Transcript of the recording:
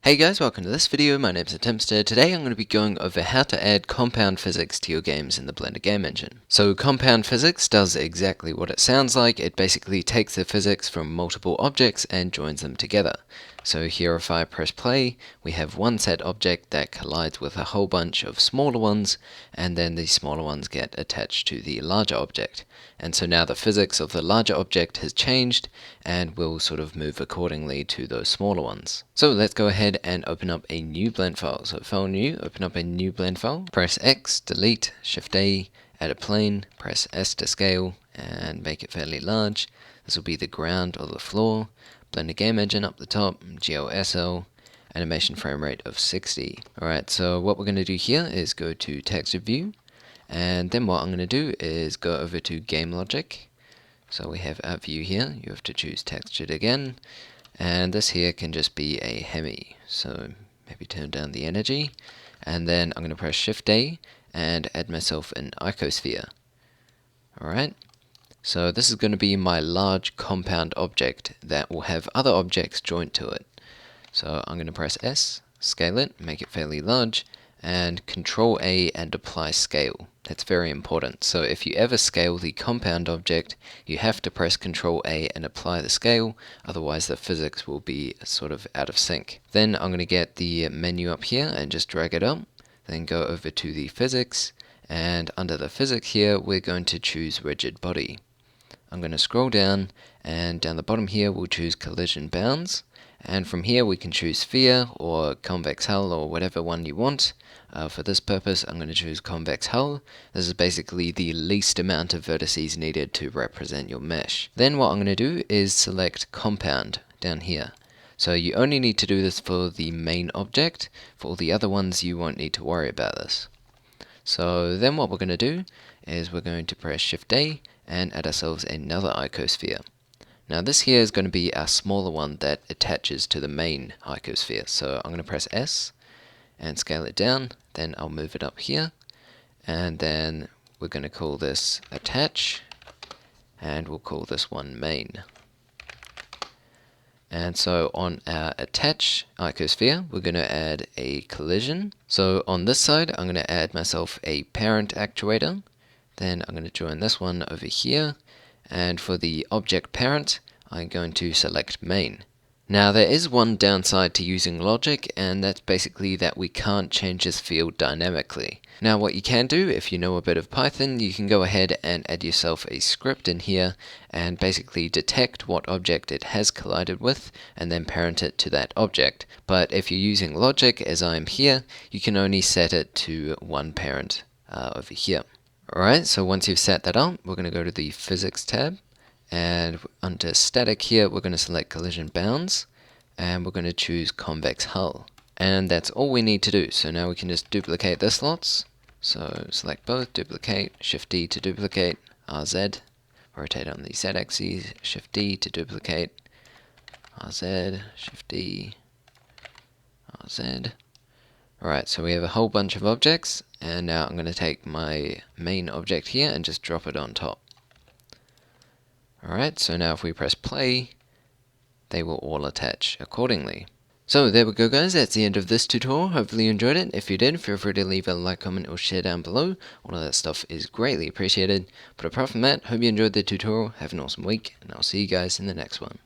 Hey guys, welcome to this video. My name's ThaTimster. Today I'm going to be going over how to add compound physics to your games in the Blender game engine. So compound physics does exactly what it sounds like. It basically takes the physics from multiple objects and joins them together. So here if I press play, we have one set object that collides with a whole bunch of smaller ones, and then the smaller ones get attached to the larger object. And so now the physics of the larger object has changed and will sort of move accordingly to those smaller ones. So let's go ahead and open up a new blend file. So file new, open up a new blend file, press X, delete, Shift A, add a plane, press S to scale and make it fairly large. This will be the ground or the floor. Blender game engine up the top, GLSL, animation frame rate of 60. Alright, so what we're going to do here is go to texture view, and then what I'm going to do is go over to game logic. So we have our view here, you have to choose textured again, and this here can just be a hemi. So maybe turn down the energy, and then I'm going to press Shift A and add myself an icosphere. Alright. So this is going to be my large compound object that will have other objects joined to it. So I'm going to press S, scale it, make it fairly large, and Control A and apply scale. That's very important. So if you ever scale the compound object, you have to press Control A and apply the scale, otherwise the physics will be sort of out of sync. Then I'm going to get the menu up here and just drag it up, then go over to the physics, and under the physics here we're going to choose rigid body. I'm going to scroll down, and down the bottom here we'll choose collision bounds, and from here we can choose sphere or convex hull or whatever one you want. For this purpose I'm going to choose convex hull. This is basically the least amount of vertices needed to represent your mesh. Then what I'm going to do is select compound down here. So you only need to do this for the main object. For all the other ones you won't need to worry about this. So then what we're going to do is we're going to press Shift A and add ourselves another icosphere. Now this here is going to be our smaller one that attaches to the main icosphere. So I'm going to press S and scale it down, then I'll move it up here, and then we're going to call this attach, and we'll call this one main. And so on our attach icosphere, we're going to add a collision. So on this side, I'm going to add myself a parent actuator. Then I'm going to join this one over here. And for the object parent, I'm going to select main. Now there is one downside to using logic, and that's basically that we can't change this field dynamically. Now what you can do, if you know a bit of Python, you can go ahead and add yourself a script in here and basically detect what object it has collided with and then parent it to that object. But if you're using logic, as I am here, you can only set it to one parent over here. Alright, so once you've set that up, we're going to go to the Physics tab, and under Static here, we're going to select Collision Bounds, and we're going to choose Convex Hull. And that's all we need to do. So now we can just duplicate this lots. So select both, duplicate, Shift D to duplicate, RZ, rotate on the Z axis, Shift D to duplicate, RZ, Shift D, RZ. Alright, so we have a whole bunch of objects, and now I'm going to take my main object here and just drop it on top. Alright, so now if we press play, they will all attach accordingly. So there we go guys, that's the end of this tutorial. Hopefully you enjoyed it. If you did, feel free to leave a like, comment or share down below. All of that stuff is greatly appreciated. But apart from that, hope you enjoyed the tutorial, have an awesome week, and I'll see you guys in the next one.